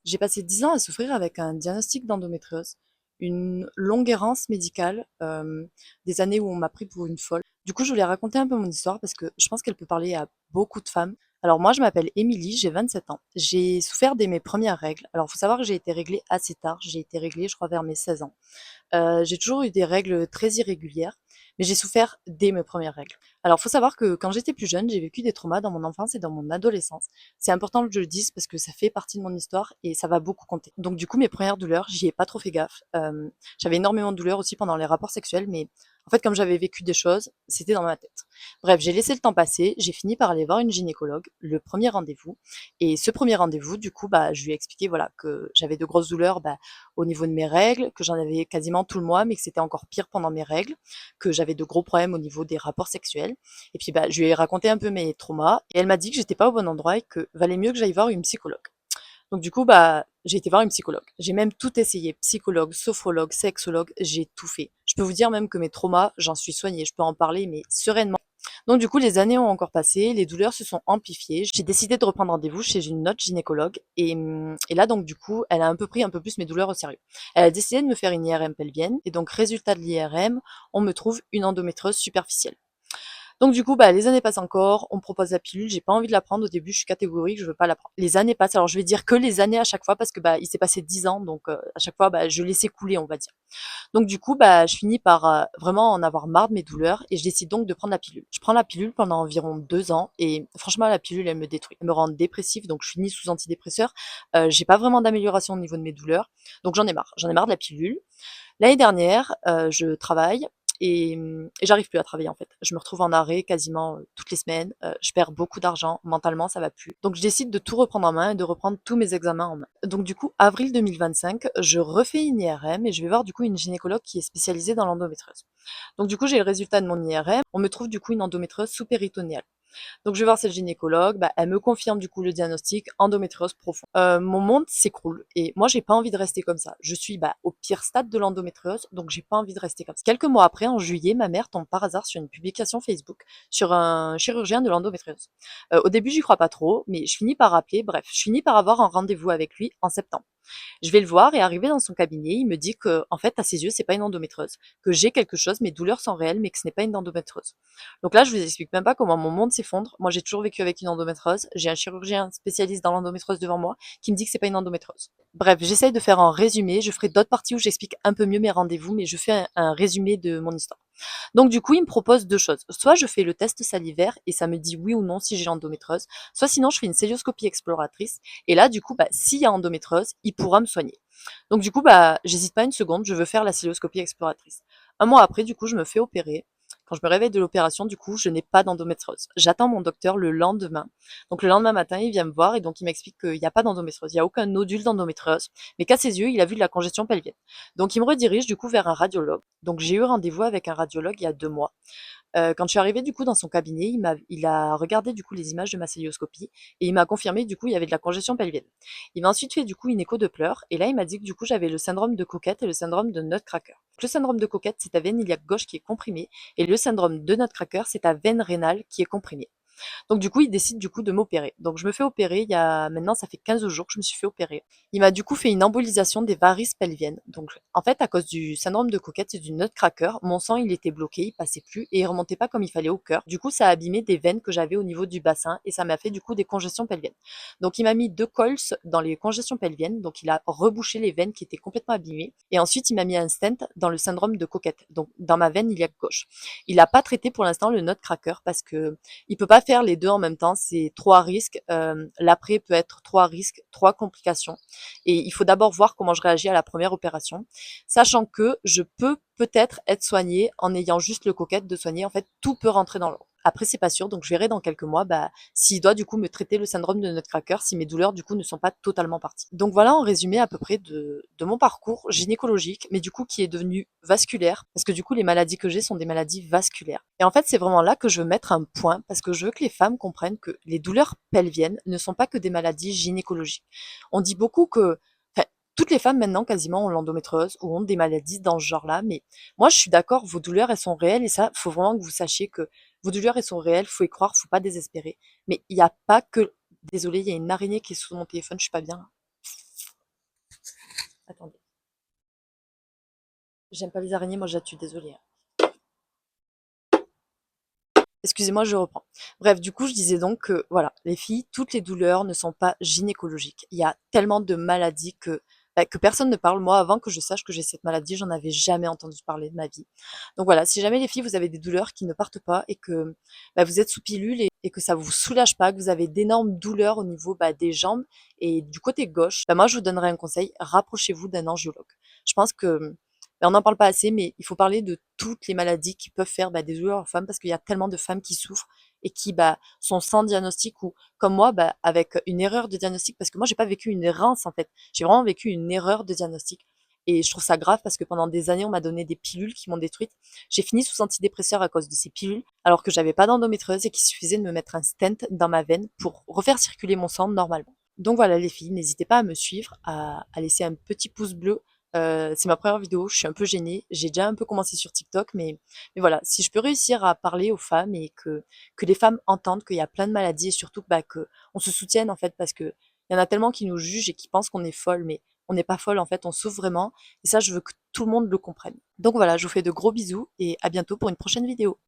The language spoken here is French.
J'ai passé 10 ans à souffrir avec un diagnostic d'endométriose, une longue errance médicale, des années où on m'a pris pour une folle. Du coup, je voulais raconter un peu mon histoire parce que je pense qu'elle peut parler à beaucoup de femmes. Alors moi, je m'appelle Émilie, j'ai 27 ans. J'ai souffert dès mes premières règles. Alors, faut savoir que j'ai été réglée assez tard. J'ai été réglée, je crois, vers mes 16 ans. J'ai toujours eu des règles très irrégulières, mais j'ai souffert dès mes premières règles. Alors, faut savoir que quand j'étais plus jeune, j'ai vécu des traumas dans mon enfance et dans mon adolescence. C'est important que je le dise parce que ça fait partie de mon histoire et ça va beaucoup compter. Donc, du coup, mes premières douleurs, j'y ai pas trop fait gaffe. J'avais énormément de douleurs aussi pendant les rapports sexuels, mais en fait, comme j'avais vécu des choses, c'était dans ma tête. Bref, j'ai laissé le temps passer, j'ai fini par aller voir une gynécologue, le premier rendez-vous. Et ce premier rendez-vous, du coup, bah, je lui ai expliqué, voilà, que j'avais de grosses douleurs, bah, au niveau de mes règles, que j'en avais quasiment tout le mois, mais que c'était encore pire pendant mes règles, que j'avais de gros problèmes au niveau des rapports sexuels. Et puis bah, je lui ai raconté un peu mes traumas, et elle m'a dit que j'étais pas au bon endroit et que valait mieux que j'aille voir une psychologue. Donc du coup, bah, j'ai été voir une psychologue. J'ai même tout essayé, psychologue, sophrologue, sexologue, j'ai tout fait. Je peux vous dire même que mes traumas, j'en suis soignée, je peux en parler, mais sereinement. Donc du coup, les années ont encore passé, les douleurs se sont amplifiées. J'ai décidé de reprendre rendez-vous chez une autre gynécologue et là donc du coup, elle a un peu pris un peu plus mes douleurs au sérieux. Elle a décidé de me faire une IRM pelvienne et donc résultat de l'IRM, on me trouve une endométriose superficielle. Donc du coup, bah, les années passent encore, on me propose la pilule, j'ai pas envie de la prendre au début, je suis catégorique, je veux pas la prendre. Les années passent, alors je vais dire que les années à chaque fois parce que bah il s'est passé 10 ans, donc à chaque fois bah je laissais couler, on va dire. Donc du coup, bah, je finis par vraiment en avoir marre de mes douleurs et je décide donc de prendre la pilule. Je prends la pilule pendant environ 2 ans et franchement, la pilule, elle me détruit. Elle me rend dépressive, donc je finis sous antidépresseur. J'ai pas vraiment d'amélioration au niveau de mes douleurs, donc j'en ai marre. J'en ai marre de la pilule. L'année dernière, je travaille et j'arrive plus à travailler en fait. Je me retrouve en arrêt quasiment toutes les semaines. Je perds beaucoup d'argent. Mentalement, ça va plus. Donc, je décide de tout reprendre en main et de reprendre tous mes examens en main. Donc, du coup, avril 2025, je refais une IRM et je vais voir du coup une gynécologue qui est spécialisée dans l'endométriose. Donc, du coup, j'ai le résultat de mon IRM. On me trouve du coup une endométriose sous-péritonéale. Donc je vais voir cette gynécologue, bah, elle me confirme du coup le diagnostic endométriose profonde. Mon monde s'écroule et moi j'ai pas envie de rester comme ça. Je suis bah, au pire stade de l'endométriose, donc j'ai pas envie de rester comme ça. Quelques mois après, en juillet, ma mère tombe par hasard sur une publication Facebook sur un chirurgien de l'endométriose. Au début j'y crois pas trop, mais je finis par appeler, bref, je finis par avoir un rendez-vous avec lui en septembre. Je vais le voir et arrivé dans son cabinet, il me dit que, en fait, à ses yeux, c'est pas une endométriose, que j'ai quelque chose, mes douleurs sont réelles, mais que ce n'est pas une endométriose. Donc là, je vous explique même pas comment mon monde s'effondre. Moi, j'ai toujours vécu avec une endométriose. J'ai un chirurgien spécialiste dans l'endométriose devant moi qui me dit que c'est pas une endométriose. Bref, j'essaye de faire un résumé. Je ferai d'autres parties où j'explique un peu mieux mes rendez-vous, mais je fais un résumé de mon histoire. Donc du coup, il me propose deux choses. Soit je fais le test salivaire et ça me dit oui ou non si j'ai l'endométriose, soit sinon je fais une célioscopie exploratrice et là du coup, bah, s'il y a endométriose, il pourra me soigner. Donc du coup, bah, j'hésite pas une seconde, je veux faire la célioscopie exploratrice. Un mois après, du coup, je me fais opérer. Quand je me réveille de l'opération, du coup, je n'ai pas d'endométriose. J'attends mon docteur le lendemain. Donc le lendemain matin, il vient me voir et donc il m'explique qu'il n'y a pas d'endométriose, il n'y a aucun nodule d'endométriose, mais qu'à ses yeux, il a vu de la congestion pelvienne. Donc il me redirige du coup vers un radiologue. Donc j'ai eu rendez-vous avec un radiologue il y a 2 mois. Quand je suis arrivée du coup dans son cabinet, il a regardé du coup les images de ma célioscopie et il m'a confirmé du coup il y avait de la congestion pelvienne. Il m'a ensuite fait du coup une écho de pleurs et là il m'a dit que du coup j'avais le syndrome de Coquette et le syndrome de Nutcracker. Le syndrome de Coquette, c'est ta veine iliaque gauche qui est comprimée et le syndrome de Nutcracker, c'est ta veine rénale qui est comprimée. Donc du coup, il décide du coup de m'opérer. Donc je me fais opérer, il y a maintenant ça fait 15 jours que je me suis fait opérer. Il m'a du coup fait une embolisation des varices pelviennes. Donc en fait, à cause du syndrome de Coquette et du nutcracker, mon sang il était bloqué, il passait plus et il remontait pas comme il fallait au cœur. Du coup, ça a abîmé des veines que j'avais au niveau du bassin et ça m'a fait du coup des congestions pelviennes. Donc il m'a mis 2 cols dans les congestions pelviennes, donc il a rebouché les veines qui étaient complètement abîmées et ensuite il m'a mis un stent dans le syndrome de Coquette, donc dans ma veine iliaque gauche. Il n'a pas traité pour l'instant le nutcracker parce que il peut pas faire les deux en même temps, c'est trop à risque. L'après peut être trop à risque, trop à complications. Et il faut d'abord voir comment je réagis à la première opération, sachant que je peux peut-être être soignée en ayant juste le coquette de soigner. En fait, tout peut rentrer dans l'ordre. Après, c'est pas sûr, donc je verrai dans quelques mois bah, s'il doit du coup me traiter le syndrome de Nutcracker, si mes douleurs du coup ne sont pas totalement parties. Donc voilà en résumé à peu près de mon parcours gynécologique, mais du coup qui est devenu vasculaire, parce que du coup les maladies que j'ai sont des maladies vasculaires. Et en fait c'est vraiment là que je veux mettre un point, parce que je veux que les femmes comprennent que les douleurs pelviennes ne sont pas que des maladies gynécologiques. On dit beaucoup que enfin, toutes les femmes maintenant quasiment ont l'endométriose ou ont des maladies dans ce genre-là, mais moi je suis d'accord, vos douleurs elles sont réelles et ça, faut vraiment que vous sachiez que vos douleurs elles sont réelles, faut y croire, faut pas désespérer. Mais il n'y a pas que... Désolée, il y a une araignée qui est sous mon téléphone, je suis pas bien. Attendez. J'aime pas les araignées, moi je la tue, désolée. Excusez-moi, je reprends. Bref, du coup, je disais donc que, voilà, les filles, toutes les douleurs ne sont pas gynécologiques. Il y a tellement de maladies que personne ne parle. Moi, avant que je sache que j'ai cette maladie, j'en avais jamais entendu parler de ma vie. Donc voilà, si jamais les filles, vous avez des douleurs qui ne partent pas et que vous êtes sous pilule et que ça vous soulage pas, que vous avez d'énormes douleurs au niveau des jambes et du côté gauche, moi, je vous donnerais un conseil, rapprochez-vous d'un angiologue. Je pense que on n'en parle pas assez, mais il faut parler de toutes les maladies qui peuvent faire des douleurs aux femmes parce qu'il y a tellement de femmes qui souffrent et qui sont sans diagnostic ou comme moi avec une erreur de diagnostic parce que moi j'ai pas vécu une errance en fait, j'ai vraiment vécu une erreur de diagnostic et je trouve ça grave parce que pendant des années on m'a donné des pilules qui m'ont détruite. J'ai fini sous antidépresseurs à cause de ces pilules alors que j'avais pas d'endométriose et qu'il suffisait de me mettre un stent dans ma veine pour refaire circuler mon sang normalement. Donc voilà les filles, n'hésitez pas à me suivre, à laisser un petit pouce bleu. C'est ma première vidéo, je suis un peu gênée. J'ai déjà un peu commencé sur TikTok, mais voilà, si je peux réussir à parler aux femmes et que les femmes entendent qu'il y a plein de maladies et surtout que on se soutienne en fait parce que il y en a tellement qui nous jugent et qui pensent qu'on est folle, mais on n'est pas folle en fait, on souffre vraiment. Et ça, je veux que tout le monde le comprenne. Donc voilà, je vous fais de gros bisous et à bientôt pour une prochaine vidéo.